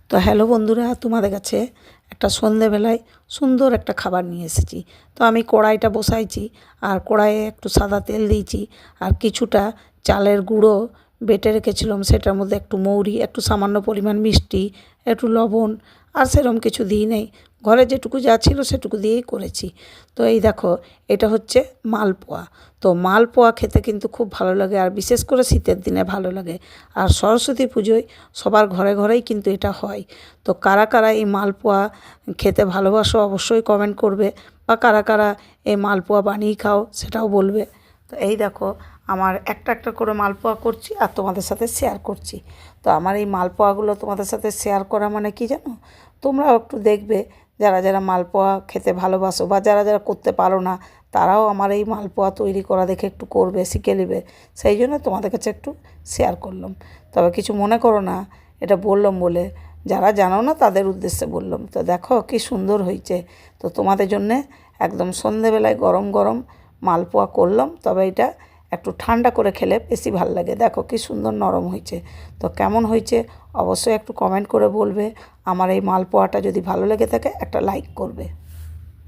তো হ্যালো বন্ধুরা, তোমাদের কাছে একটা সন্ধেবেলায় সুন্দর একটা খাবার নিয়ে এসেছি। তো আমি কড়াইটা বসাইছি, আর কড়াইয়ে একটু সাদা তেল দিয়েছি, আর কিছুটা চালের গুঁড়ো বেটে রেখেছিলাম, সেটার মধ্যে একটু মৌরি, একটু সামান্য পরিমাণ মিষ্টি, একটু লবণ, আর সেরকম কিছু দিই নেই, ঘরে যেটুকু যা ছিল সেটুকু দিয়েই করেছি। তো এই দেখো, এটা হচ্ছে মালপোয়া। তো মালপোয়া খেতে কিন্তু খুব ভালো লাগে, আর বিশেষ করে শীতের দিনে ভালো লাগে। আর সরস্বতী পুজোয় সবার ঘরে ঘরেই কিন্তু এটা হয়। তো কারা কারা এই মালপোয়া খেতে ভালোবাসো অবশ্যই কমেন্ট করবে, বা কারা কারা এই মালপোয়া বানিয়ে খাও সেটাও বলবে। তো এই দেখো, আমার একটা একটা করে মালপোয়া করছি আর তোমাদের সাথে শেয়ার করছি। তো আমার এই মালপোয়াগুলো তোমাদের সাথে শেয়ার করা মানে কি জানো, তোমরাও একটু দেখবে, যারা যারা মালপোয়া খেতে ভালোবাসো বা যারা যারা করতে পারো না, তারাও আমার এই মালপোয়া তৈরি করা দেখে একটু করবে, শিখে নেবে। সেই জন্য তোমাদের কাছে একটু শেয়ার করলাম। তবে কিছু মনে করো না, এটা বললাম বলে, যারা জানো না তাদের উদ্দেশ্যে বললাম। তো দেখো কি সুন্দর হয়েছে। তো তোমাদের জন্যে একদম সন্ধেবেলায় গরম গরম মালপোয়া করলাম, তবে এটা একটু ঠান্ডা করে খেলে বেশি ভাল লাগে। দেখো কি সুন্দর নরম হয়েছে। তো কেমন হয়েছে অবশ্যই একটু কমেন্ট করে বলবে। আমার এই মালপোয়াটা যদি ভালো লেগে থাকে একটা লাইক করবে।